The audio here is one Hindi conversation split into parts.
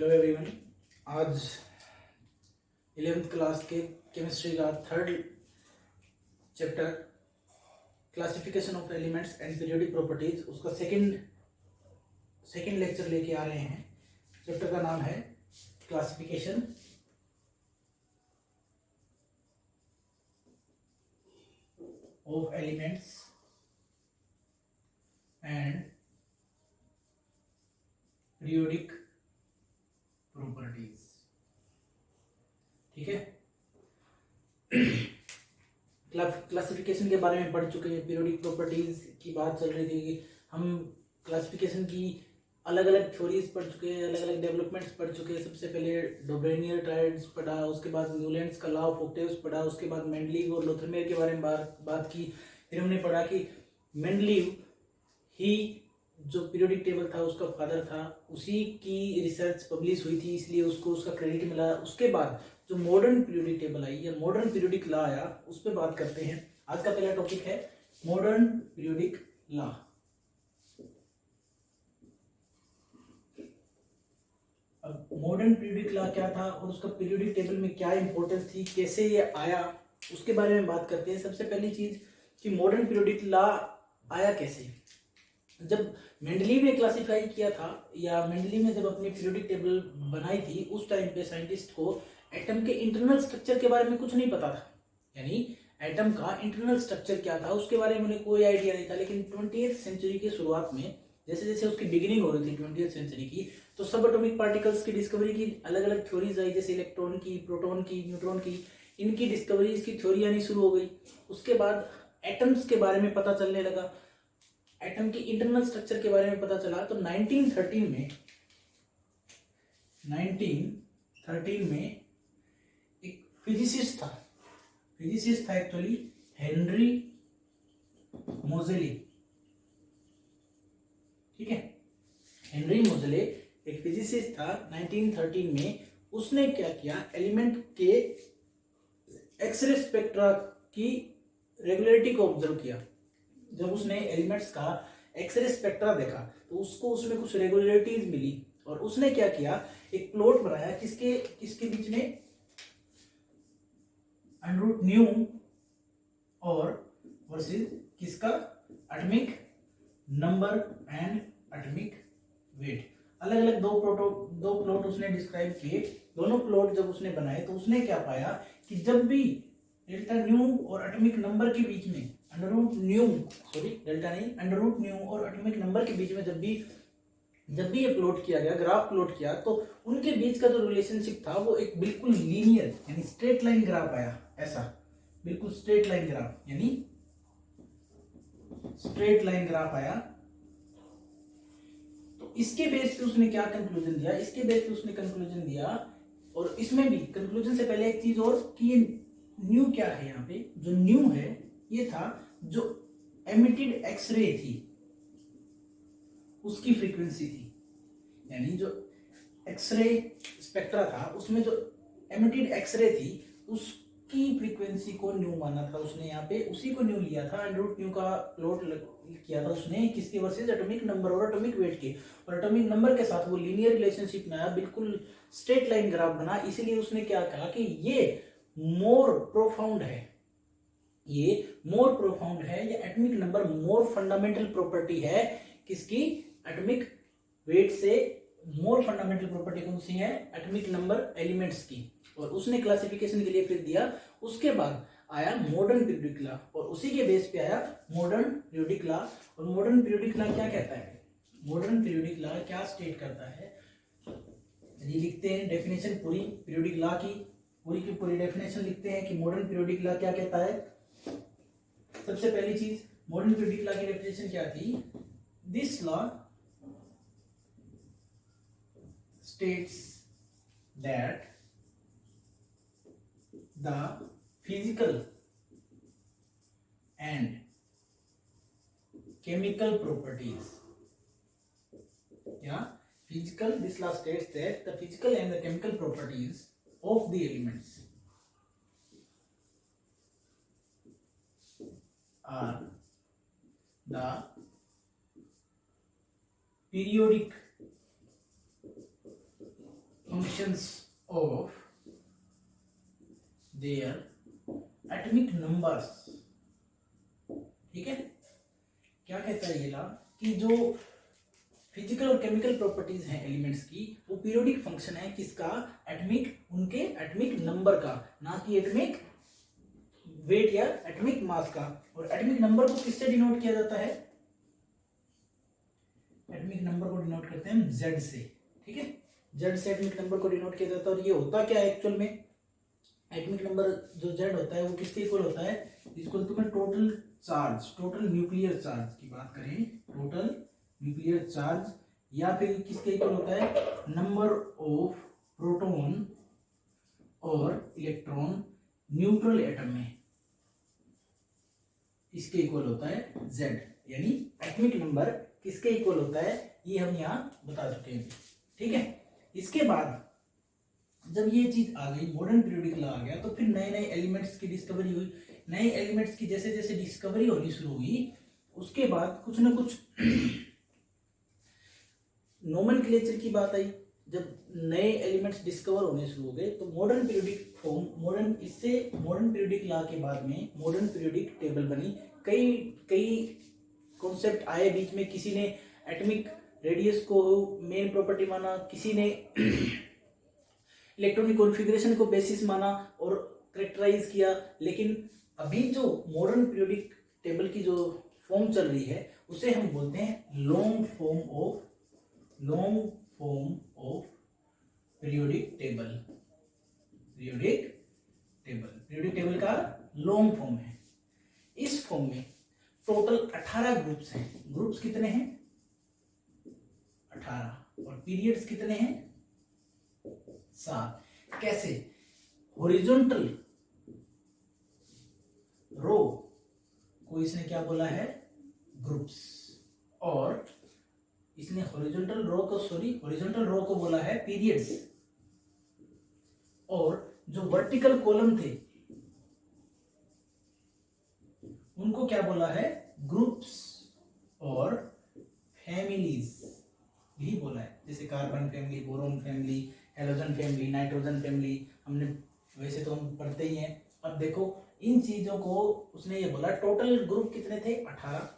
Hello everyone. आज 11th क्लास के केमिस्ट्री का third chapter classification of elements and periodic properties, उसका सेकंड लेक्चर लेके आ रहे हैं। चैप्टर का नाम है classification of elements and periodic properties. ठीक है, क्लासिफिकेशन के बारे में पढ़ चुके हैं, पीरियोडिक प्रॉपर्टीज की बात चल रही थी कि हम क्लासिफिकेशन की अलग अलग थ्योरीज पढ़ चुके हैं, अलग अलग डेवलपमेंट्स पढ़ चुके हैं। सबसे पहले डोब्रेनियर ट्रायड्स पढ़ा, उसके बाद न्यूलैंड्स का लॉ ऑफ ऑक्टेव्स पढ़ा, उसके बाद मेंडलीव और लोथरमेयर के बारे में बात की। फिर हमने पढ़ा कि मेंडलीव ही जो पीरियोडिक टेबल था उसका फादर था, उसी की रिसर्च पब्लिश हुई थी, इसलिए उसको उसका क्रेडिट मिला। उसके बाद जो मॉडर्न पीरियोडिक टेबल आई या मॉडर्न पीरियोडिक लॉ आया, उस पर बात करते हैं। आज का पहला टॉपिक है मॉडर्न पीरियोडिक लॉ। अब मॉडर्न पीरियोडिक लॉ क्या था और उसका पीरियोडिक टेबल में क्या इंपॉर्टेंस थी, कैसे ये आया, उसके बारे में बात करते हैं। सबसे पहली चीज कि मॉडर्न पीरियोडिक लॉ आया कैसे। जब मेंडलीव ने क्लासिफाई किया था या मेंडलीव ने जब अपनी पीरियोडिक टेबल बनाई थी, उस टाइम पे साइंटिस्ट को एटम के इंटरनल स्ट्रक्चर के बारे में कुछ नहीं पता था। यानी एटम का इंटरनल स्ट्रक्चर क्या था उसके बारे में उन्हें कोई आइडिया नहीं था। लेकिन 20th सेंचुरी के शुरुआत में जैसे जैसे उसकी बिगिनिंग हो रही थी 20th सेंचुरी की, तो सब एटॉमिक पार्टिकल्स की डिस्कवरी की अलग अलग थ्योरीज आई, जैसे इलेक्ट्रॉन की, प्रोटॉन की, न्यूट्रॉन की। इनकी डिस्कवरीज की थ्योरी आनी शुरू हो गई। उसके बाद एटम्स के बारे में पता चलने लगा, एटम की इंटरनल स्ट्रक्चर के बारे में पता चला। तो 1913 में एक फिजिसिस्ट था एक्चुअली, हेनरी मोजेले। ठीक है, हेनरी मोजेले एक फिजिसिस्ट था 1913 में। उसने क्या किया, एलिमेंट के एक्सरे स्पेक्ट्रा की रेगुलरिटी को ऑब्जर्व किया। जब उसने एलिमेंट्स का एक्सरे स्पेक्ट्रा देखा तो उसको उसमें कुछ रेगुलरिटीज मिली और उसने क्या किया, एक प्लॉट बनाया किसके बीच में, अंडररूट न्यू और वर्सेस किसका, atomic number and atomic weight. अलग अलग दो प्लॉट उसने डिस्क्राइब किए। दोनों प्लॉट जब उसने बनाए तो उसने क्या पाया कि जब भी डेल्टा न्यू और एटॉमिक नंबर के बीच में अंडररूट न्यू और एटॉमिक नंबर के बीच में जब भी ये प्लॉट किया गया, ग्राफ प्लॉट किया, तो उनके बीच का जो रिलेशनशिप था वो एक बिल्कुल लीनियर यानी स्ट्रेट लाइन ग्राफ आया। ऐसा बिल्कुल स्ट्रेट लाइन ग्राफ यानी स्ट्रेट लाइन ग्राफ आया। तो इसके बेस पे उसने क्या कंक्लूजन दिया, और इसमें भी कंक्लूजन से पहले एक चीज और कि ये न्यू क्या है, यहाँ पे जो न्यू है ये था जो एमिटेड एक्सरे थी उसकी फ्रीक्वेंसी थी। यानी जो एक्सरे स्पेक्ट्रा था उसमें जो एमिटेड एक्सरे थी उसकी फ्रीक्वेंसी को न्यू माना था उसने। यहाँ पे उसी को न्यू लिया था, अंडररूट न्यू का प्लॉट किया था उसने किसके वर्सेस एटॉमिक नंबर और एटॉमिक वेट के, और एटॉमिक नंबर के साथ वो लीनियर रिलेशनशिप में आया, बिल्कुल स्ट्रेट लाइन ग्राफ बना। इसीलिए उसने क्या कहा कि ये मोर प्रोफाउंड है, ये एटॉमिक नंबर मोर फंडामेंटल प्रॉपर्टी है किसकी, एटॉमिक वेट से मोर फंडामेंटल प्रॉपर्टी कौन सी है, एटॉमिक नंबर एलिमेंट्स की। और उसने क्लासिफिकेशन के लिए फिर दिया। उसके बाद आया मॉडर्न पीरियोडिक लॉ और उसी के बेस पे आया मॉडर्न पीरियोडिक लॉ। और मॉडर्न पीरियोडिक लॉ क्या कहता है, मॉडर्न पीरियोडिक लॉ क्या स्टेट करता है, ये लिखते हैं डेफिनेशन पूरी पीरियोडिक लॉ की, पूरी डेफिनेशन लिखते हैं कि मॉडर्न पीरियोडिक लॉ क्या कहता है। सबसे पहली चीज मॉडर्न पीरियोडिक लॉ की डेफिनेशन क्या थी, this law states that the physical and chemical properties, this law states that the physical and the chemical properties of the elements are the periodic functions of their atomic numbers। ठीक है, क्या कहता है ये ला कि जो फिजिकल और केमिकल प्रॉपर्टीज हैं एलिमेंट्स की, वो पीरियोडिक फंक्शन है किसका, एटमिक, उनके एटमिक नंबर का, ना कि एटमिक वेट या एटमिक मास का। और एटमिक नंबर को किससे डिनोट किया जाता है, एटमिक नंबर को डिनोट करते हैं Z से। ठीक है, Z से एटमिक नंबर को डिनोट किया जाता है। और ये होता क्या है एक्चुअल में, एटमिक नंबर जो Z होता है वो किसके इक्वल होता है, इक्वल टू में total charge, total nuclear charge की बात करें, टोटल न्यूक्लियर चार्ज, या फिर किसके इक्वल होता है, नंबर ऑफ प्रोटॉन और इलेक्ट्रॉन न्यूट्रल एटम में, इसके इक्वल होता है Z। यानी एटमिक नंबर किसके इक्वल होता है ये हम यहाँ बता चुके हैं। ठीक है, इसके बाद जब ये चीज आ गई, मॉडर्न पीरियोडिक लॉ आ गया, तो फिर नए नए एलिमेंट्स की डिस्कवरी हुई। नए एलिमेंट्स की जैसे जैसे डिस्कवरी होनी शुरू हुई, उसके बाद कुछ ना कुछ नोमेनक्लेचर की बात आई। जब नए एलिमेंट्स डिस्कवर होने शुरू हो गए तो modern periodic form, modern periodic law के बाद में मॉडर्न पीरियोडिक टेबल बनी। कई कई कॉन्सेप्ट आए बीच में, किसी ने एटॉमिक रेडियस को मेन प्रॉपर्टी माना, किसी ने इलेक्ट्रॉनिक कॉन्फ़िगरेशन को बेसिस माना और करेक्टराइज किया। लेकिन अभी जो मॉडर्न पीरियोडिक टेबल की जो फॉर्म चल रही है उसे हम बोलते हैं long form of periodic table. Periodic table का लॉन्ग फॉर्म है। इस फॉर्म में टोटल 18 ग्रुप्स हैं। ग्रुप्स कितने हैं, 18, और पीरियड्स कितने हैं, 7। कैसे, हॉरिजॉन्टल रो को इसने क्या बोला है, ग्रुप्स, और इसने हॉरिजॉन्टल रो को बोला है पीरियड्स, और जो वर्टिकल कॉलम थे उनको क्या बोला है, ग्रुप्स और फैमिलीज भी बोला है। जैसे carbon family, boron family, halogen family, nitrogen family, हमने वैसे तो हम पढ़ते ही हैं। अब देखो इन चीजों को उसने ये बोला, टोटल ग्रुप कितने थे, 18,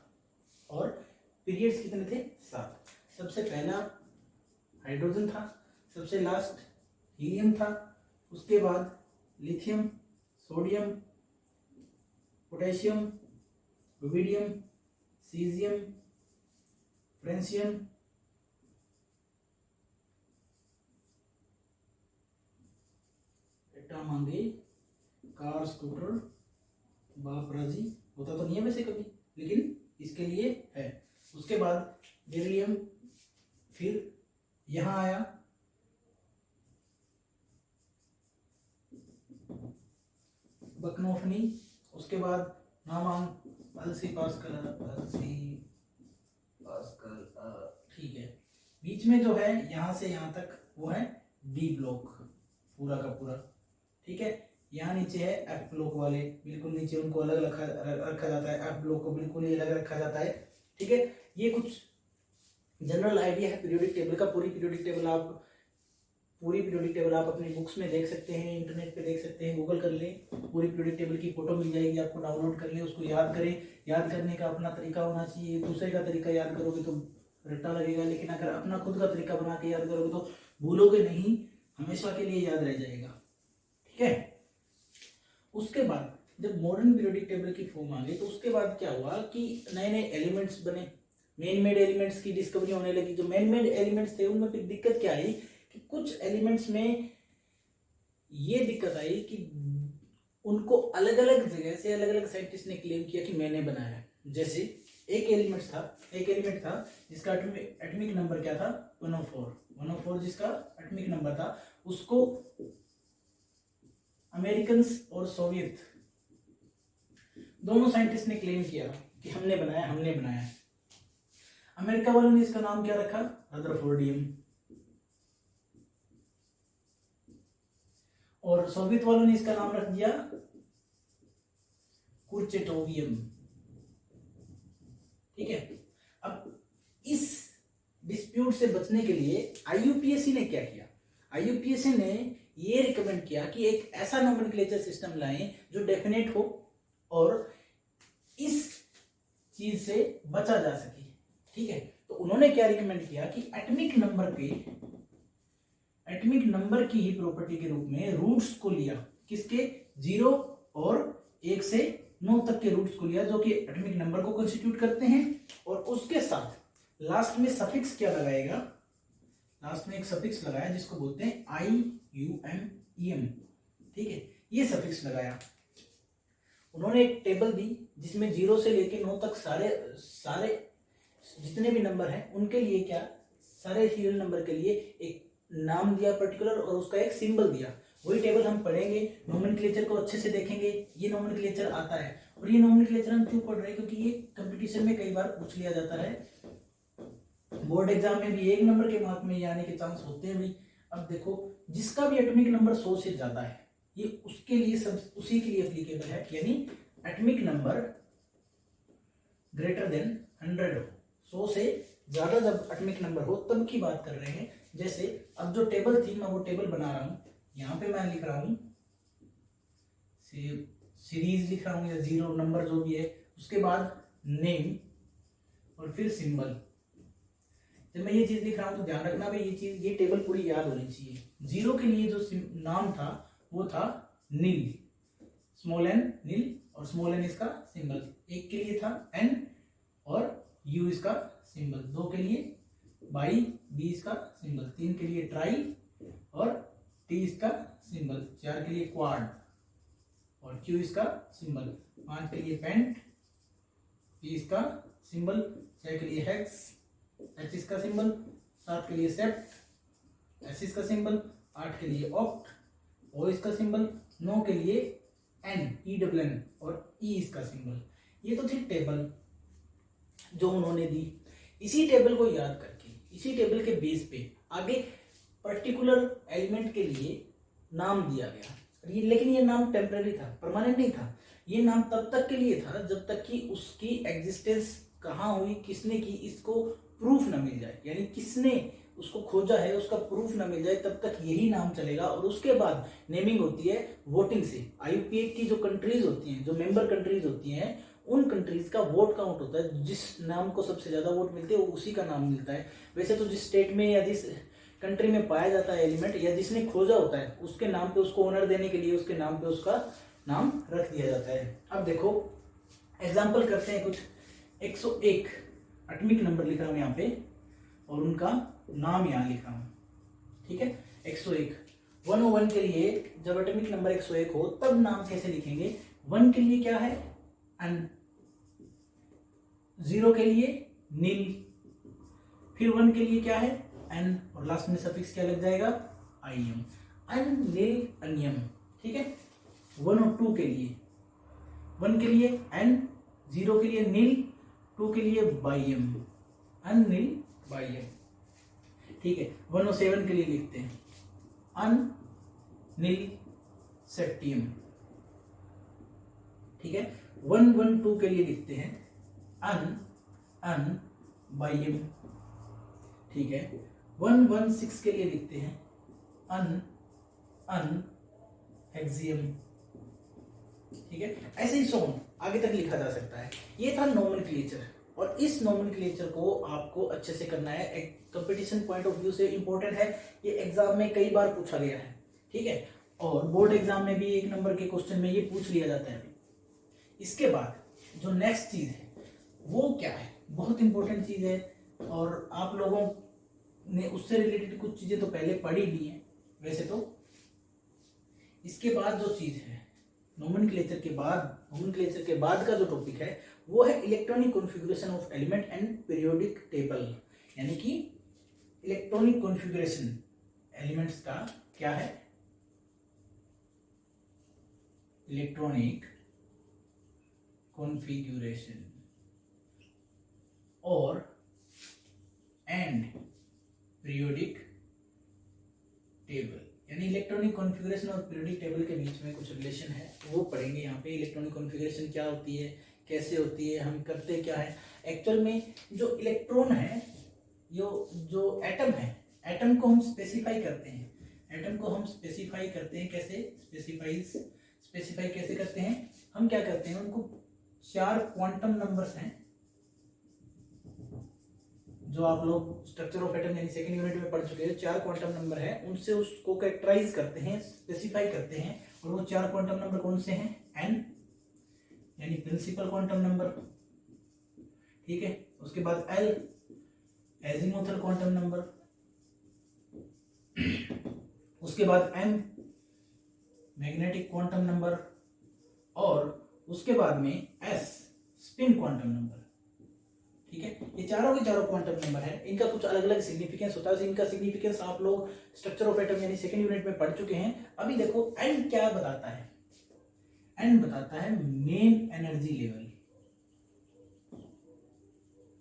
और पीरियड्स कितने थे, 7। सबसे पहला हाइड्रोजन था, सबसे लास्ट हीलियम था, उसके बाद lithium, sodium, potassium, rubidium, caesium, francium, मांगे, कार, स्कूटर, बापराजी, होता तो नहीं है वैसे कभी, लेकिन इसके लिए है। उसके बाद बेरिलियम, फिर यहां आया बकनोफनी, उसके बाद नामान, अलसी पास्कल, ठीक है। बीच में जो है यहां से यहां तक वो है डी ब्लॉक, पूरा का पूरा। ठीक है, यहाँ नीचे है एफ ब्लॉक वाले, बिल्कुल नीचे उनको अलग रखा जाता है, एफ ब्लॉक को बिल्कुल ही अलग रखा जाता है। ठीक है, ये कुछ जनरल आइडिया है पीरियोडिक टेबल का। पूरी पीरियोडिक टेबल आप अपनी बुक्स में देख सकते हैं, इंटरनेट पे देख सकते हैं, गूगल कर लें, पूरी पीरियोडिक टेबल की फोटो मिल जाएगी आपको, डाउनलोड कर लें, उसको याद करें। याद करने का अपना तरीका होना चाहिए, दूसरे का तरीका याद करोगे तो रट्टा लगेगा, लेकिन अगर अपना खुद का तरीका बना के याद करोगे तो भूलोगे नहीं, हमेशा के लिए याद रह जाएगा। ठीक है, उसके बाद जब मॉडर्न पीरियोडिक टेबल की फॉर्म आ गई तो उसके बाद क्या हुआ कि नए नए एलिमेंट्स बने, मेन मेड एलिमेंट्स की डिस्कवरी होने लगी। जो मेन मेड एलिमेंट्स थे उनमें फिर दिक्कत क्या आई कि कुछ एलिमेंट्स में ये दिक्कत आई कि उनको अलग अलग जगह से अलग अलग साइंटिस्ट ने क्लेम किया कि मैंने बनाया है। जैसे एक एलिमेंट था जिसका एटॉमिक नंबर क्या था, 104 जिसका एटॉमिक नंबर था, उसको अमेरिकन्स और सोवियत दोनों साइंटिस्ट ने क्लेम किया कि हमने बनाया। अमेरिका वालों ने इसका नाम क्या रखा, रदरफोर्डियम, और सोवियत वालों ने इसका नाम रख दिया कुर्चेटोवियम। ठीक है, अब इस डिस्प्यूट से बचने के लिए आईयूपीएसी ने क्या किया, IUPAC ने ये रिकमेंड किया कि एक ऐसा नोमेनक्लेचर सिस्टम लाएं जो डेफिनेट हो और इस चीज से बचा जा सके। ठीक है, तो उन्होंने क्या रिकमेंड किया कि एटॉमिक नंबर की ही प्रॉपर्टी के रूप में रूट्स को लिया, किसके, 0 और 1 से 9 तक के रूट्स को लिया जो कि एटॉमिक नंबर को कंस्टिट्यूट करते हैं, और उसके साथ लास्ट में सफिक्स क्या लगाएगा, लास्ट में एक सफिक्स लगाया जिसको बोलते हैं IUMEM। ठीक है, ये सफिक्स लगाया। उन्होंने एक टेबल दी जिसमें 0 से लेके 9 तक सारे जितने भी नंबर हैं उनके लिए क्या, सारे सीरियल नंबर के लिए एक नाम दिया पर्टिकुलर और उसका एक सिंबल दिया। वही टेबल हम पढ़ेंगे, नोमेनक्लेचर को अच्छे से देखेंगे। ये नोमेनक्लेचर आता है, और ये नोमेनक्लेचर हम क्यों पढ़ रहे हैं, क्योंकि ये कंपटीशन में कई बार पूछ लिया जाता है, बोर्ड एग्जाम में भी 1 नंबर के मार्क में ये आने के चांस होते हैं भी। अब देखो, जिसका भी एटॉमिक नंबर 100 से ज्यादा है ये उसके लिए उसी के लिए एप्लीकेबल है, यानी एटॉमिक नंबर ग्रेटर देन 100 हो, 100 से ज्यादा जब एटॉमिक नंबर हो तब की बात कर रहे हैं। जैसे अब जो टेबल थी मैं वो टेबल बना रहा हूं, यहां पे मैं लिख रहा हूं सीरीज लिख रहा हूं या 0 नंबर जो भी है, उसके बाद नेम और फिर सिंबल। जब मैं ये चीज लिख रहा हूं तो ध्यान रखना भाई ये टेबल पूरी याद होनी चाहिए। 0 के लिए जो नाम था वो था नील, स्मॉल एन नील, और स्मॉल एन इसका सिंबल। 1 के लिए था एन और यू इसका सिंबल, 2 के लिए बाई, बी इसका सिंबल, 3 के लिए ट्राई और टी इसका सिंबल, 4 के लिए क्वाड और क्यू इसका सिंबल, 5 के लिए पेंट, पी इसका सिंबल, 6 के लिए हेक्स, एच इसका सिंबल, 7 के लिए सेप्ट, एस इसका सिंबल, 8 के लिए ऑक्ट, ओ इसका सिंबल, 9 के लिए एन, ई डबल एन और ई इसका सिंबल। ये तो थी टेबल जो उन्होंने दी। इसी टेबल को याद करके, इसी टेबल के बेस पे आगे पर्टिकुलर एलिमेंट के लिए नाम दिया गया। लेकिन ये नाम टेम्पररी था, परमानेंट नहीं था। ये नाम तब तक के लिए था जब तक कि उसकी एग्जिस्टेंस कहाँ हुई, किसने की, इसको प्रूफ न मिल जाए, यानी किसने उसको खोजा है उसका प्रूफ ना मिल जाए तब तक यही नाम चलेगा। और उसके बाद नेमिंग होती है वोटिंग से। IUPAC की जो कंट्रीज होती हैं, जो मेंबर कंट्रीज होती हैं, उन कंट्रीज का वोट काउंट होता है। जिस नाम को सबसे ज्यादा वोट मिलते हैं वो उसी का नाम मिलता है। वैसे तो जिस स्टेट में या जिस कंट्री में पाया जाता है एलिमेंट, या जिसने खोजा होता है, उसके नाम पे उसको ऑनर देने के लिए उसके नाम पे उसका नाम रख दिया जाता है। अब देखो एग्जाम्पल करते हैं कुछ। 101 एटॉमिक नंबर लिख रहा हूं यहाँ पे और उनका नाम यहाँ लिख रहा हूं, ठीक है। 101 101 के लिए जब एटॉमिक नंबर 101 हो तब नाम कैसे लिखेंगे। 1 के लिए क्या है, अन, 0 के लिए नील, फिर 1 के लिए क्या है, एन, और लास्ट में सफिक्स क्या लग जाएगा, आईएम, अन नील अनियम, ठीक है। 1 और 2 के लिए, 1 के लिए एन, 0 के लिए नील, 2 के लिए बाइयम, अन नील बाइयम, ठीक है। 107 के लिए लिखते हैं अन नील सेप्टियम, ठीक है। 112 के लिए लिखते हैं अन बाइयम, ठीक है। 116 के लिए लिखते हैं अन हेक्सियम, ठीक है। ऐसे ही सोन आगे तक लिखा जा सकता है। ये था नोमेनक्लेचर, और इस नोमेनक्लेचर को आपको अच्छे से करना है। एक कंपटीशन पॉइंट ऑफ व्यू से इंपॉर्टेंट है, ये एग्जाम में कई बार पूछा गया है, ठीक है। और बोर्ड एग्जाम में भी 1 नंबर के क्वेश्चन में ये पूछ लिया जाता है। इसके बाद जो नेक्स्ट चीज है वो क्या है, बहुत इंपॉर्टेंट चीज है, और आप लोगों ने उससे रिलेटेड कुछ चीजें तो पहले पढ़ी भी हैं वैसे तो। इसके बाद जो चीज है नोमेनक्लेचर के बाद का जो टॉपिक है वो है electronic configuration of element and periodic table. यानी कि इलेक्ट्रॉनिक कॉन्फ़िगरेशन एलिमेंट्स का क्या है, इलेक्ट्रॉनिक कॉन्फ़िगरेशन और एंड पीरियोडिक टेबल। यानी इलेक्ट्रॉनिक कॉन्फ़िगरेशन और पीरियोडिक टेबल के बीच में कुछ रिलेशन है, वो पढ़ेंगे यहाँ पे। इलेक्ट्रॉनिक कॉन्फ़िगरेशन क्या होती है, कैसे होती है, हम करते क्या है। एक्चुअल में जो इलेक्ट्रॉन है, जो एटम है, एटम को हम स्पेसिफाई करते हैं। एटम को हम स्पेसिफाई करते हैं कैसे, स्पेसिफाई कैसे करते हैं, हम क्या करते हैं, उनको 4 क्वांटम नंबर्स हैं जो आप लोग स्ट्रक्चर ऑफ एटम यानी सेकंड यूनिट में पढ़ चुके हैं, 4 क्वांटम नंबर है, उनसे उसको कैरेक्टराइज करते हैं, स्पेसिफाई करते हैं। और वो 4 क्वांटम नंबर कौन से हैं, n यानी प्रिंसिपल क्वांटम नंबर, ठीक है। उसके बाद l एजीमुथल क्वांटम नंबर, उसके बाद m मैग्नेटिक क्वांटम नंबर, और उसके बाद में s स्पिन क्वांटम नंबर, ठीक है। ये चारों के चारों क्वांटम नंबर है, इनका कुछ अलग अलग सिग्निफिकेंस होता है। इनका सिग्निफिकेंस आप लोग स्ट्रक्चर ऑफ एटम यानी सेकंड यूनिट में पढ़ चुके हैं। अभी देखो n क्या बताता है, n बताता है main energy level,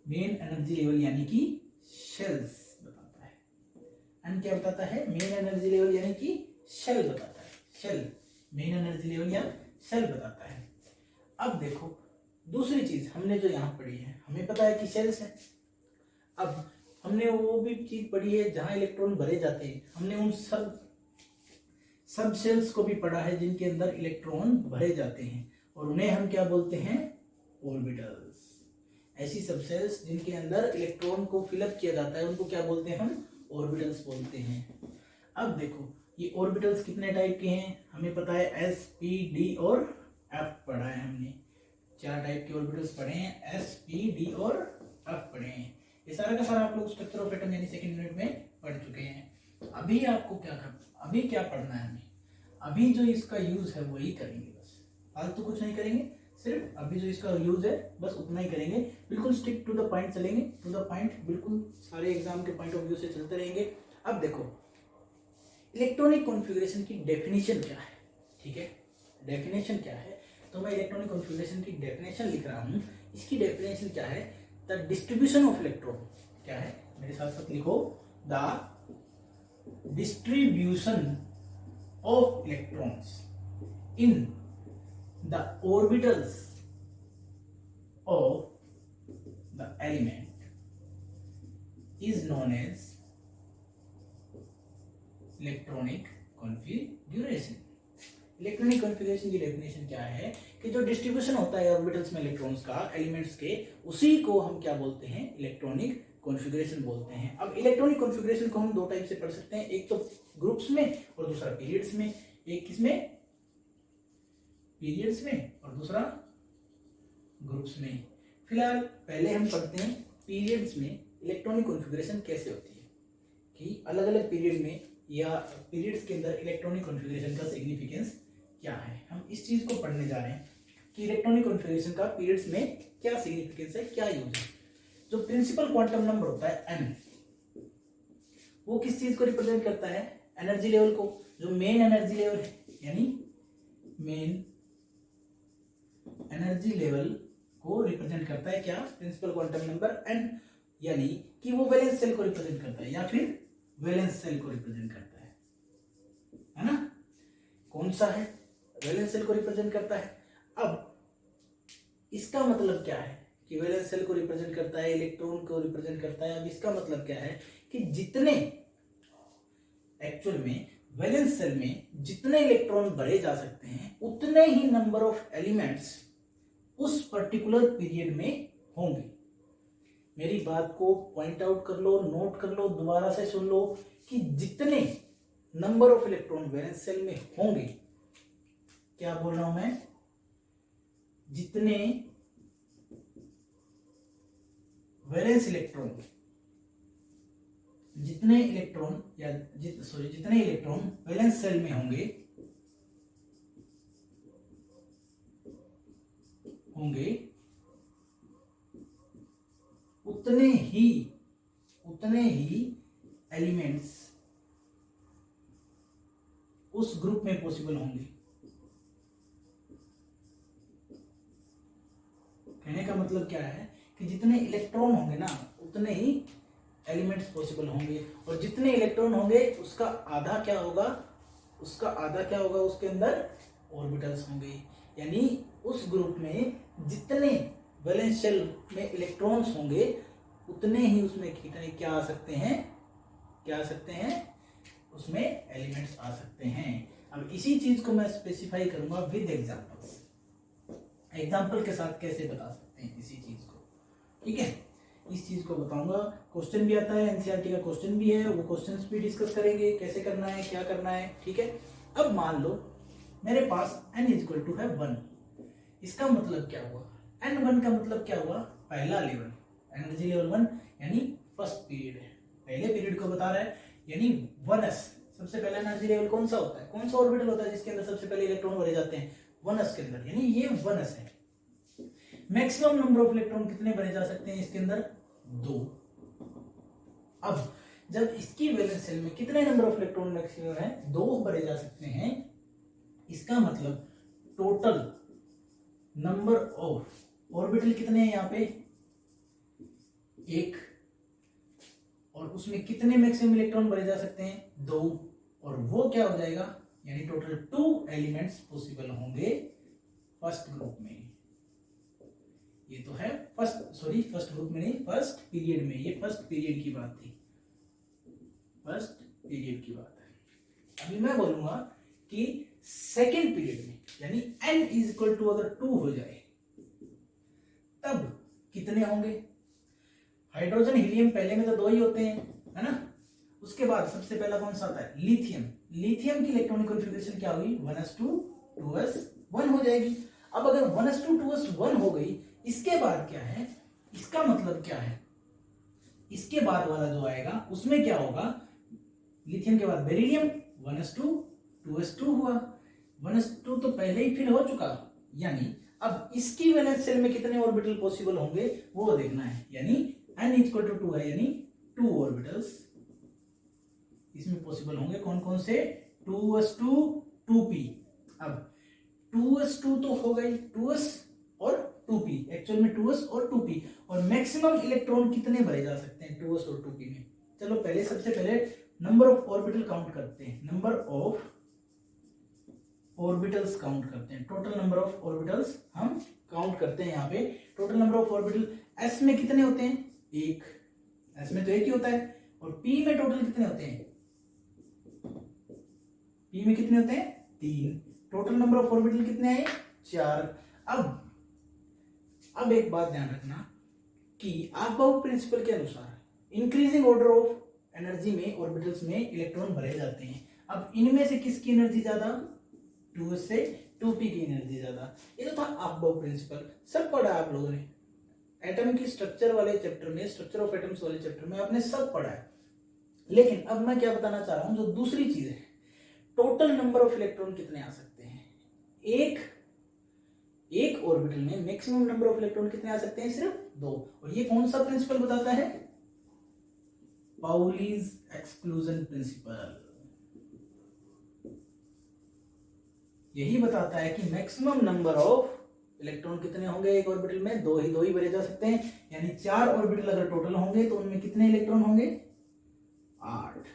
main energy level यानी कि शेल्स बताता है। n क्या बताता है, मेन एनर्जी लेवल यानी कि शेल बताता है, शेल मेन एनर्जी लेवल या शेल बताता है। अब देखो दूसरी चीज हमने जो यहाँ पढ़ी है, हमें पता है कि शेल्स है। अब हमने वो भी चीज पढ़ी है जहां इलेक्ट्रॉन भरे जाते हैं, हमने उन सब शेल्स को भी पढ़ा है जिनके अंदर इलेक्ट्रॉन भरे जाते हैं, और उन्हें हम क्या बोलते हैं, ऑर्बिटल्स। ऐसी सब शेल्स जिनके अंदर इलेक्ट्रॉन को फिलअप किया जाता है उनको क्या बोलते हैं, हम ऑर्बिटल्स बोलते हैं। अब देखो ये ऑर्बिटल्स कितने टाइप के हैं, हमें पता है s p d और f पढ़ा है हमने, 4 टाइप के ऑर्बिटल्स पढ़े हैं, s p d और f पढ़े हैं। ये सारा का सारा आप लोग स्ट्रक्चर ऑफ एटम यानी सेकंड यूनिट में पढ़ चुके हैं। अभी आपको क्या करना, अभी क्या पढ़ना है हमें, अभी जो इसका यूज है वही करेंगे, बस फालतू कुछ नहीं करेंगे, सिर्फ अभी जो इसका यूज है बस उतना ही करेंगे। बिल्कुल स्टिक टू द पॉइंट चलेंगे, टू द पॉइंट, बिल्कुल सारे एग्जाम के पॉइंट ऑफ व्यू से चलते रहेंगे। अब देखो इलेक्ट्रॉनिक कॉन्फ़िगरेशन की डेफिनेशन क्या है, ठीक है, डेफिनेशन क्या है, तो मैं इलेक्ट्रॉनिक कॉन्फ़िगरेशन की डेफिनेशन लिख रहा हूँ। इसकी डेफिनेशन क्या है, द डिस्ट्रीब्यूशन ऑफ इलेक्ट्रॉन, क्या है, मेरे साथ साथ लिखो, the distribution of electrons in the orbitals of the element is known as electronic configuration। Electronic configuration की डेफिनेशन क्या है कि जो डिस्ट्रीब्यूशन होता है ऑर्बिटल्स में इलेक्ट्रॉन्स का, एलिमेंट्स के, उसी को हम क्या बोलते हैं, इलेक्ट्रॉनिक कॉन्फ़िगरेशन बोलते हैं। अब इलेक्ट्रॉनिक कॉन्फ़िगरेशन को हम 2 टाइप से पढ़ सकते हैं, एक तो ग्रुप्स में और दूसरा पीरियड्स में। एक किसमें, पीरियड्स में, और दूसरा ग्रुप्स में। फिलहाल पहले हम पढ़ते हैं पीरियड्स में इलेक्ट्रॉनिक कॉन्फ़िगरेशन कैसे होती है, कि अलग अलग पीरियड में या पीरियड्स के अंदर इलेक्ट्रॉनिक कॉन्फ़िगरेशन का सिग्निफिकेंस क्या है। हम इस चीज को पढ़ने जा रहे हैं कि इलेक्ट्रॉनिक कॉन्फ़िगरेशन का पीरियड्स में क्या सिग्निफिकेंस है, क्या यूज है। जो प्रिंसिपल क्वांटम नंबर होता है n, वो किस चीज को रिप्रेजेंट करता है, एनर्जी लेवल को। जो मेन एनर्जी लेवल है यानी मेन एनर्जी लेवल को रिप्रेजेंट करता है क्या, प्रिंसिपल क्वांटम नंबर n, यानी कि वो वैलेंस सेल को रिप्रेजेंट करता है या फिर वैलेंस सेल को रिप्रेजेंट करता है ना। कौन सा है, वैलेंस सेल को रिप्रेजेंट करता है। अब इसका मतलब क्या है कि वैलेंस सेल को रिप्रेजेंट करता है, इलेक्ट्रॉन को रिप्रेजेंट करता है। अब इसका मतलब क्या है कि जितने एक्चुअल में वैलेंस सेल में जितने इलेक्ट्रॉन भरे जा सकते हैं उतने ही नंबर ऑफ एलिमेंट्स उस पर्टिकुलर पीरियड में होंगे। मेरी बात को पॉइंट आउट कर लो, नोट कर लो, दोबारा से सुन लो कि जितने number of electron valence shell में होंगे, क्या बोल रहा हूं मैं, जितने वैलेंस इलेक्ट्रॉन, जितने इलेक्ट्रॉन वैलेंस सेल में होंगे उतने ही एलिमेंट्स उस ग्रुप में पॉसिबल होंगे। कहने का मतलब क्या है कि जितने इलेक्ट्रॉन होंगे ना उतने ही एलिमेंट्स पॉसिबल होंगे, और जितने इलेक्ट्रॉन होंगे उसका आधा क्या होगा, उसके अंदर ऑर्बिटल्स होंगे। यानी उस ग्रुप में जितने वैलेंस शेल में इलेक्ट्रॉन्स होंगे उतने ही उसमें क्या आ सकते हैं उसमें एलिमेंट्स आ सकते हैं। अब इसी चीज को मैं स्पेसिफाई करूंगा विद एग्जांपल्स, एग्जांपल के साथ कैसे बता सकते हैं इसी चीज को, ठीक है। इस चीज को बताऊंगा, क्वेश्चन भी आता है, एनसीईआरटी का क्वेश्चन भी है, वो क्वेश्चंस भी डिस्कस करेंगे कैसे करना है क्या करना है, ठीक है। अब मान लो मेरे पास n इक्वल टू है 1, इसका मतलब क्या हुआ, n1 का मतलब क्या हुआ, पहला लेवल, एनर्जी लेवल 1 यानी फर्स्ट पीरियड है, पहले पीरियड को बता रहा है, यानी 1s सबसे पहला एनर्जी लेवल कौन सा होता है, कौन सा ऑर्बिटल होता है जिसके अंदर सबसे पहले इलेक्ट्रॉन भरे जाते हैं, 1s के अंदर, यानी ये 1s है। मैक्सिमम नंबर ऑफ इलेक्ट्रॉन कितने भरे जा सकते हैं इसके अंदर, 2। अब जब इसकी वैलेंस शेल में कितने नंबर ऑफ इलेक्ट्रॉन मैक्सिमम है, 2 भरे जा सकते हैं, इसका मतलब टोटल नंबर ऑफ ऑर्बिटल कितने हैं यहाँ पे, 1, और उसमें कितने मैक्सिमम इलेक्ट्रॉन भरे जा सकते हैं, 2, और वो क्या हो जाएगा, यानी टोटल 2 एलिमेंट्स पॉसिबल होंगे फर्स्ट ग्रुप में। ये तो है फर्स्ट ग्रुप में नहीं, फर्स्ट पीरियड में, ये फर्स्ट पीरियड की बात थी, फर्स्ट पीरियड की बात है। अभी मैं बोलूंगा कि सेकेंड पीरियड में, यानी n इज इक्वल टू अगर 2 हो जाए तब कितने होंगे, हाइड्रोजन हीलियम पहले में तो 2 ही होते हैं, है ना। उसके बाद सबसे पहला कौन सा आता है, लिथियम, लिथियम की इलेक्ट्रॉनिक कॉन्फ़िगरेशन क्या हुई, 1s2 2s1 हो जाएगी। अब अगर 1s2 2s1 हो गई, इसके बाद क्या है, इसका मतलब क्या है, इसके बाद वाला जो आएगा उसमें क्या होगा, लिथियम के बाद बेरिलियम, 1s2 2s2 हुआ, 1s2 तो पहले ही फिल हो चुका, यानी अब इसकी वैलेंस शेल में कितने ऑर्बिटल पॉसिबल होंगे वो देखना है, यानी n इक्वल टू 2 है, यानी 2 ऑर्बिटल्स इसमें पॉसिबल होंगे, कौन कौन से, 2s2 2p। अब 2s2 तो हो गई, 2s और 2p, एक्चुअल में 2s और 2p, और मैक्सिमम इलेक्ट्रॉन कितने भरे जा सकते हैं 2s और 2p में। चलो पहले सबसे पहले नंबर ऑफ ऑर्बिटल काउंट करते हैं, नंबर ऑफ ऑर्बिटल्स काउंट करते हैं, टोटल नंबर ऑफ ऑर्बिटल्स हम काउंट करते हैं। यहाँ पे total number of orbital s में कितने होते हैं, 1, s में तो 1 ही होता है, और p में टोटल कितने होते हैं, p में कितने होते हैं, 3, टोटल नंबर ऑफ ऑर्बिटल कितने आए, 4। अब एक बात ध्यान रखना कि अबव प्रिंसिपल के अनुसार इंक्रीजिंग ऑर्डर ऑफ एनर्जी में ऑर्बिटल्स में इलेक्ट्रॉन भरे जाते हैं। अब इनमें से किसकी एनर्जी ज्यादा, 2s से 2p की एनर्जी ज्यादा। ये तो था अबव प्रिंसिपल, सब पढ़ा आप लोगों ने, एटम की स्ट्रक्चर वाले चैप्टर में, स्ट्रक्चर ऑफ एटम्स वाले चैप्टर में आपने सब पढ़ा है। लेकिन अब मैं क्या बताना चाह रहा हूं, जो दूसरी चीज है, टोटल नंबर ऑफ इलेक्ट्रॉन कितने आ सकते हैं, एक ऑर्बिटल में मैक्सिमम नंबर ऑफ इलेक्ट्रॉन कितने आ सकते हैं, सिर्फ 2। और ये कौन सा प्रिंसिपल बताता है, पाउलीज एक्सक्लूजन प्रिंसिपल, यही बताता है कि मैक्सिमम नंबर ऑफ इलेक्ट्रॉन कितने होंगे एक ऑर्बिटल में, 2 ही भरे जा सकते हैं, यानी 4 ऑर्बिटल अगर टोटल होंगे तो उनमें कितने इलेक्ट्रॉन होंगे, 8।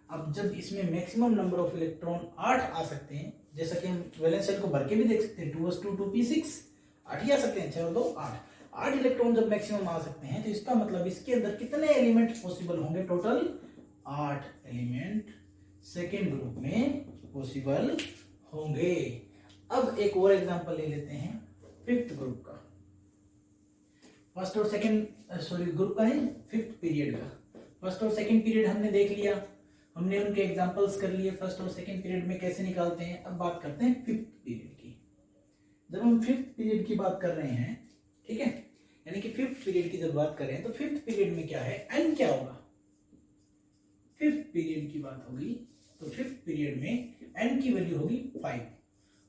अब जब इसमें मैक्सिमम नंबर ऑफ इलेक्ट्रॉन 8 आ सकते हैं, जैसा कि हम वैलेंस शेल को भर के भी देख सकते हैं, 2s2 2p6 8 ही आ सकते हैं, 6 और 2 8 इलेक्ट्रॉन जब मैक्सिमम आ सकते हैं, तो इसका मतलब इसके अंदर कितने एलिमेंट पॉसिबल होंगे, टोटल 8 एलिमेंट सेकेंड ग्रुप में पॉसिबल होंगे। अब एक और एग्जांपल ले लेते हैं फिफ्थ ग्रुप का, फर्स्ट और सेकंड ग्रुप का है, फिफ्थ पीरियड का। फर्स्ट और सेकंड पीरियड हमने देख लिया, हमने उनके एग्जांपल्स कर लिए, फर्स्ट और सेकंड पीरियड में कैसे निकालते हैं। अब बात करते हैं फिफ्थ पीरियड की। जब हम फिफ्थ पीरियड की बात कर रहे हैं, ठीक है, यानी कि फिफ्थ पीरियड की जब बात कर रहे हैं, तो फिफ्थ पीरियड में क्या है, n क्या होगा, फिफ्थ पीरियड की बात होगी तो फिफ्थ पीरियड में n की वैल्यू होगी 5।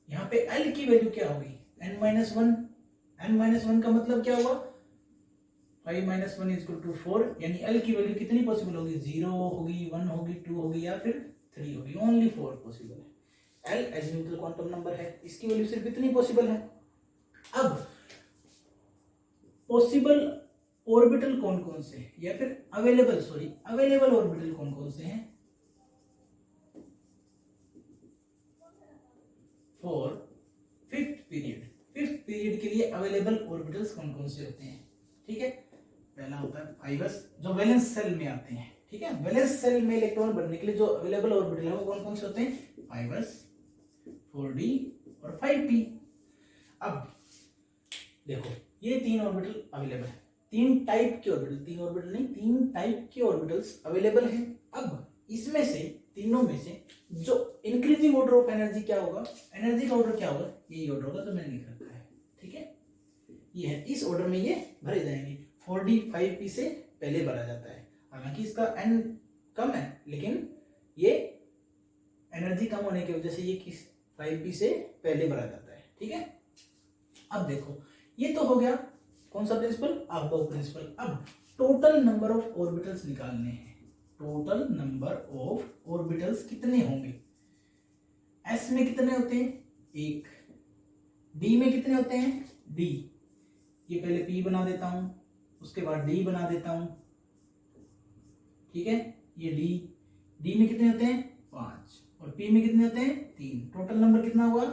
यहाँ पे l की वैल्यू क्या होगी, n-1। n-1 का मतलब क्या होगा, 5 - 1 = 4, यानी l की वैल्यू कितनी पॉसिबल होगी, 0 होगी, 1 होगी, 2 होगी या फिर 3 होगी, ओनली 4 पॉसिबल है। l एजीम्यूटल क्वांटम नंबर है, इसकी वैल्यू सिर्फ इतनी पॉसिबल है। अब पॉसिबल ऑर्बिटल कौन कौन से हैं, या फिर अवेलेबल ऑर्बिटल कौन कौन से हैं for fifth period. Fifth period के लिए अवेलेबल ऑर्बिटल्स कौन कौन से होते हैं, ठीक है। पहला होता है 5s जो वैलेंस शेल में आते हैं, ठीक है। वैलेंस शेल में इलेक्ट्रॉन बनने के लिए जो अवेलेबल ऑर्बिटल है वो कौन कौन से होते हैं? 5s, 4d और 5p। अब देखो ये 3 ऑर्बिटल अवेलेबल है, 3 टाइप के ऑर्बिटल, 3 ऑर्बिटल नहीं 3 टाइप के ऑर्बिटल्स अवेलेबल हैं। अब इसमें से तीनों में से जो इंक्रीजिंग ऑर्डर ऑफ एनर्जी क्या होगा, एनर्जी का ऑर्डर क्या होगा, यही ऑर्डर होगा जो मैंने लिख रखा है। ठीक है, ये है, इस ऑर्डर में ये भरे जाएंगे। 4d 5p से पहले भरा जाता है, हालांकि इसका एन कम है लेकिन ये एनर्जी कम होने की वजह से ये किस 5p से पहले भरा जाता है। ठीक है, अब देखो ये तो हो गया कौन सा प्रिंसिपल, अबव प्रिंसिपल। अब टोटल नंबर ऑफ ऑर्बिटल्स निकालने हैं। टोटल नंबर ऑफ ऑर्बिटल्स कितने होंगे? s में कितने होते हैं? 1। d में कितने होते हैं? d। ये पहले p बना देता हूं, उसके बाद d बना देता हूं। ठीक है, ये d में कितने होते हैं? 5 और p में कितने होते हैं? 3। टोटल नंबर कितना हुआ?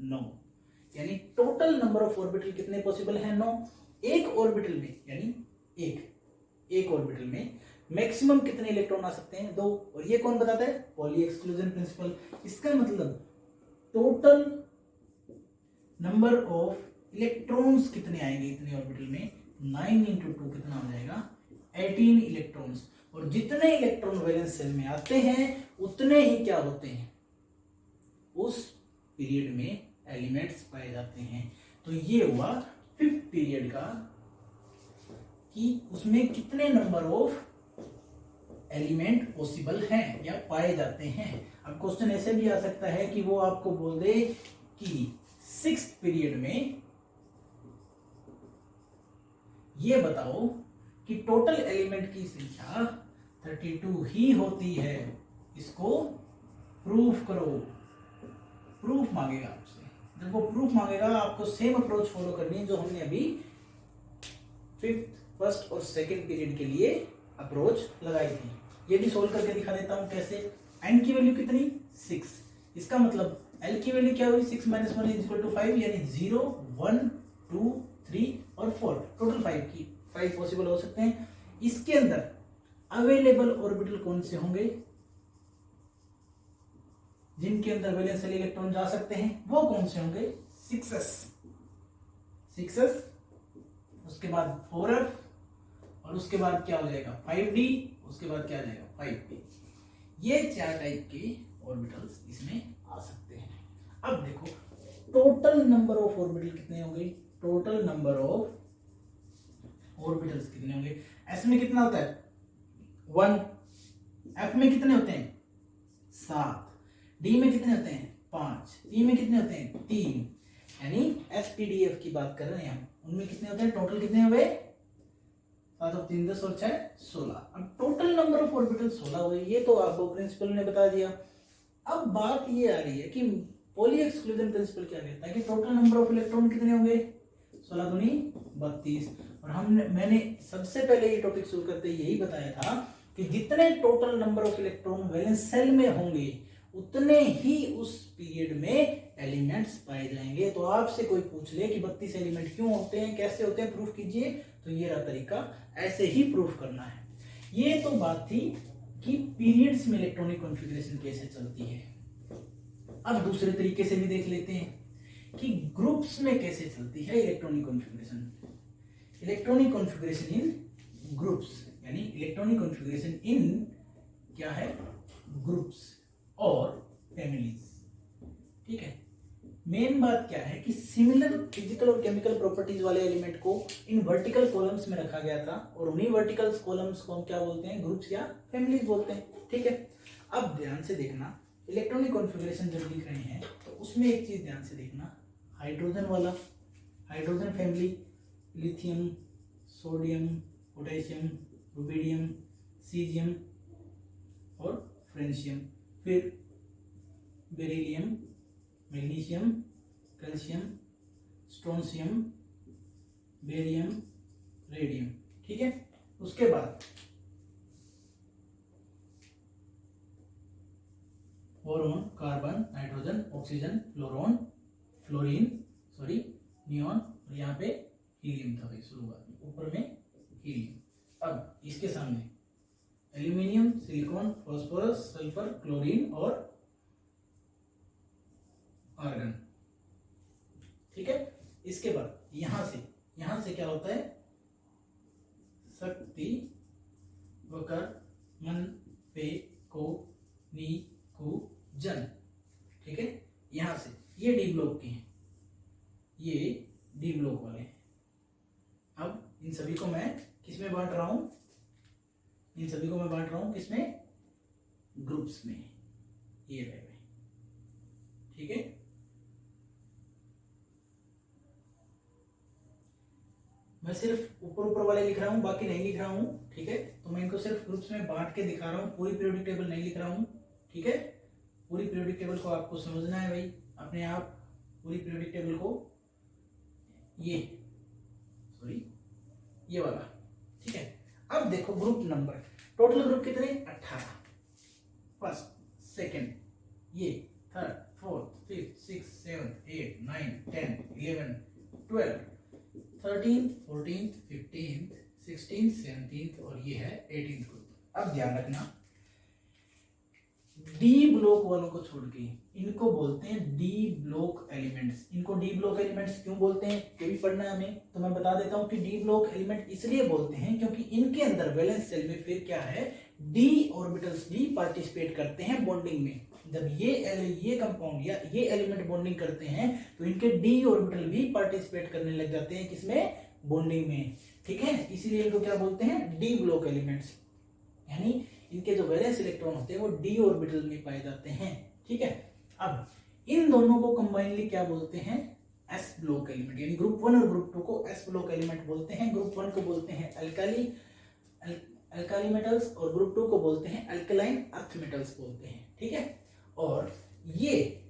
9। यानी टोटल नंबर ऑफ ऑर्बिटल कितने पॉसिबल है? 9। एक ऑर्बिटल में यानी एक ऑर्बिटल में मैक्सिमम कितने इलेक्ट्रॉन आ सकते हैं? 2। और ये कौन बताता है? Poly exclusion principle. इसका मतलब टोटल नंबर ऑफ इलेक्ट्रॉन्स कितने आएंगे इतने ऑर्बिटल में? 9 × 2 कितना हो जाएगा? 18 इलेक्ट्रॉन्स। और जितने इलेक्ट्रॉन वैलेंस शेल में आते हैं उतने ही क्या होते हैं, उस पीरियड में एलिमेंट्स पाए जाते हैं। तो ये हुआ 5th पीरियड का कि उसमें कितने नंबर ऑफ एलिमेंट पॉसिबल हैं या पाए जाते हैं। अब क्वेश्चन ऐसे भी आ सकता है कि वो आपको बोल दे कि 6th पीरियड में ये बताओ कि टोटल एलिमेंट की संख्या 32 ही होती है, इसको प्रूफ करो। प्रूफ मांगेगा आपसे। जब वो प्रूफ मांगेगा आपको सेम अप्रोच फॉलो करनी है जो हमने अभी 5th, 1st और 2nd पीरियड के लिए अप्रोच लगाई थी। ये भी सोल्व करके दिखा देता हूं कैसे। n की वैल्यू कितनी? 6। इसका मतलब l की वैल्यू क्या हुई? 6 - 1 = 5, यानी 0, 1, 2, 3 और 4। टोटल 5 पॉसिबल हो सकते हैं। इसके अंदर अवेलेबल ऑर्बिटल कौन से होंगे जिनके अंदर वैलेंस शेल इलेक्ट्रॉन जा सकते हैं? वो कौन से होंगे? 6s, उसके बाद 4f और उसके बाद क्या हो जाएगा? 5d, उसके बाद क्या आ जाएगा? 5p। ये 4 टाइप के ऑर्बिटल्स इसमें आ सकते हैं। अब देखो टोटल नंबर ऑफ ऑर्बिटल कितने होंगे? टोटल नंबर ऑफ ऑर्बिटल्स कितने होंगे? s में कितना होता है? 1। f में कितने होते हैं? 7। d में कितने होते हैं? 5। e में कितने होते हैं? 3। यानी SPDF की बात कर रहे हैं हम, उनमें कितने होते हैं? टोटल कितने हुए? 7 और 3 10 और 6 16। अब टोटल नंबर ऑफ ऑर्बिटल 16 हुए। ये तो आपको प्रिंसिपल ने बता दिया। अब बात ये आ रही है कि पॉली एक्सक्लूजन प्रिंसिपल क्या कहता है कि टोटल नंबर ऑफ इलेक्ट्रॉन कितने होंगे? 16 दूनी 32। और मैंने सबसे पहले ये टॉपिक शुरू करते यही बताया था कि जितने total number of electron valence shell में होंगे उतने ही उस पीरियड में एलिमेंट्स पाए जाएंगे। तो आपसे कोई पूछ ले कि 32 एलिमेंट क्यों होते हैं, कैसे होते हैं, प्रूफ कीजिए, तो ये रहा तरीका, ऐसे ही प्रूफ करना है। ये तो बात थी कि पीरियड्स में इलेक्ट्रॉनिक कॉन्फ़िगरेशन कैसे चलती है। अब दूसरे तरीके से भी देख लेते हैं कि ग्रुप्स में कैसे चलती है इलेक्ट्रॉनिक कॉन्फ़िगरेशन। इलेक्ट्रॉनिक कॉन्फ़िगरेशन इन ग्रुप्स, यानी इलेक्ट्रॉनिक कॉन्फ़िगरेशन इन क्या है? ग्रुप्स और फैमिलीज। ठीक है, मेन बात क्या है कि सिमिलर फिजिकल और केमिकल प्रॉपर्टीज वाले एलिमेंट को इन वर्टिकल कॉलम्स में रखा गया था और उन्हीं वर्टिकल कॉलम्स को हम क्या बोलते हैं? ग्रुप्स या फैमिलीज बोलते हैं। ठीक है, अब ध्यान से देखना, इलेक्ट्रॉनिक कॉन्फ़िगरेशन जब लिख रहे हैं तो उसमें एक चीज ध्यान से देखना, हाइड्रोजन वाला, hydrogen family, lithium, sodium, potassium, rubidium, caesium और फ्रेंशियम, फिर beryllium, magnesium, calcium, strontium, barium, radium. ठीक है, उसके बाद boron, carbon, nitrogen, oxygen, fluorine, neon, और यहाँ पे हीलियम था भाई शुरुआत में, ऊपर में हीलियम। अब इसके सामने aluminium, silicon, phosphorus, sulphur, chlorine और आर्गन। ठीक है, इसके बाद यहां से क्या होता है, शक्ति वकर मन पे को नी को जन। ठीक है, यहां से ये डी ब्लॉक के हैं, ये डी ब्लॉक वाले हैं। अब इन सभी को मैं किसमें बांट रहा हूं, इन सभी को मैं बांट रहा हूं किसमें, ग्रुप्स में, ये रहे। ठीक है, मैं सिर्फ ऊपर वाले लिख रहा हूं, बाकी नहीं लिख रहा हूं। ठीक है, तो मैं इनको सिर्फ ग्रुप्स में बांट के दिखा रहा हूं, पूरी पीरियोडिक टेबल नहीं लिख रहा हूं। ठीक है, पूरी पीरियोडिक टेबल को आपको समझना है भाई अपने आप, पूरी पीरियोडिक टेबल को, ये वाला। ठीक है, अब देखो ग्रुप नंबर, टोटल ग्रुप कितने, 18। फर्स्ट, सेकंड, ये third, fourth, fifth, six, seventh, 8, 9, 10, 11, 12, 13, 14, 15, 16, 17 और ये है 18 ग्रुप। अब ध्यान रखना, डी ब्लॉक वालों को छोड़ के इनको बोलते हैं डी ब्लॉक एलिमेंट्स। इनको डी ब्लॉक एलिमेंट्स क्यों बोलते हैं, ये भी पढ़ना है हमें, तो मैं बता देता हूं कि डी ब्लॉक एलिमेंट इसलिए बोलते हैं क्योंकि इनके अंदर वैलेंस शेल में फिर क्या है, डी ऑर्बिटल्स भी पार्टिसिपेट करते हैं बॉन्डिंग में। जब ये कंपाउंड या ये एलिमेंट बॉन्डिंग करते हैं तो इनके डी ऑर्बिटल भी पार्टिसिपेट करने लग जाते हैं, किसमें, बॉन्डिंग में। ठीक है, इसीलिए इनको क्या बोलते हैं, डी ब्लॉक एलिमेंट्स, यानी इनके जो वैलेंस इलेक्ट्रॉन होते हैं वो डी ऑर्बिटल में पाए जाते हैं। ठीक है, अब इन दोनों को कंबाइनली क्या बोलते हैं, एस ब्लॉक एलिमेंट, यानी ग्रुप 1 और ग्रुप 2 को एस ब्लॉक एलिमेंट बोलते हैं। ग्रुप 1 को बोलते हैं अल्काली मेटल्स और ग्रुप 2 को बोलते हैं अल्कलाइन अर्थ मेटल्स बोलते हैं। ठीक है, और ये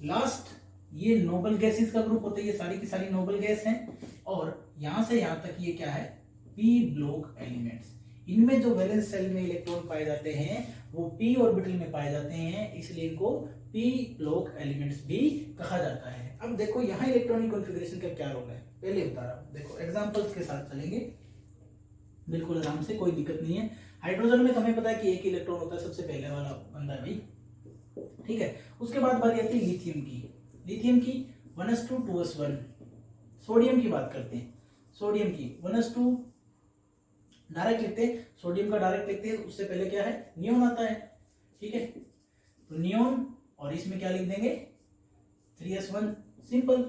लास्ट, ये नोबल गैसेस का ग्रुप होता है, ये सारी की सारी नोबल गैस हैं। और यहां से यहां तक ये क्या है, पी ब्लॉक एलिमेंट्स। इनमें जो वैलेंस शेल में इलेक्ट्रॉन पाए जाते हैं वो पी ऑर्बिटल में पाए जाते हैं, इसलिए इनको पी ब्लॉक एलिमेंट्स भी कहा जाता है। अब देखो यहाँ इलेक्ट्रॉनिक कॉन्फ़िगरेशन का क्या रोल है, पहले बता रहा हूं, देखो एग्जांपल्स के साथ चलेंगे, बिल्कुल आराम से, कोई दिक्कत नहीं है। हाइड्रोजन में तुम्हें पता है कि एक इलेक्ट्रॉन होता है, सबसे पहले वाला बंदा भाई। ठीक है, उसके बाद बारी आती है लिथियम की 1s2 2s1। सोडियम की बात करते हैं, सोडियम की 1s2 डायरेक्ट लिखते हैं, सोडियम का डायरेक्ट लिखते हैं, उससे पहले क्या है, नियोन आता है। ठीक है, तो नियोन, और इसमें क्या लिख देंगे, 3s1, सिंपल।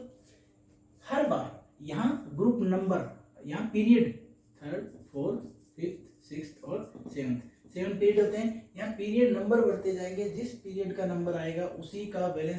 हर बार यहाँ ग्रुप नंबर, यहाँ period 3rd 4th 5th 6th और 7th 7 पीरियड होते हैं, यहाँ पीरियड नंबर बढ़ते जाएंगे, जिस पीरियड का नंबर आएगा उसी का बैलेंस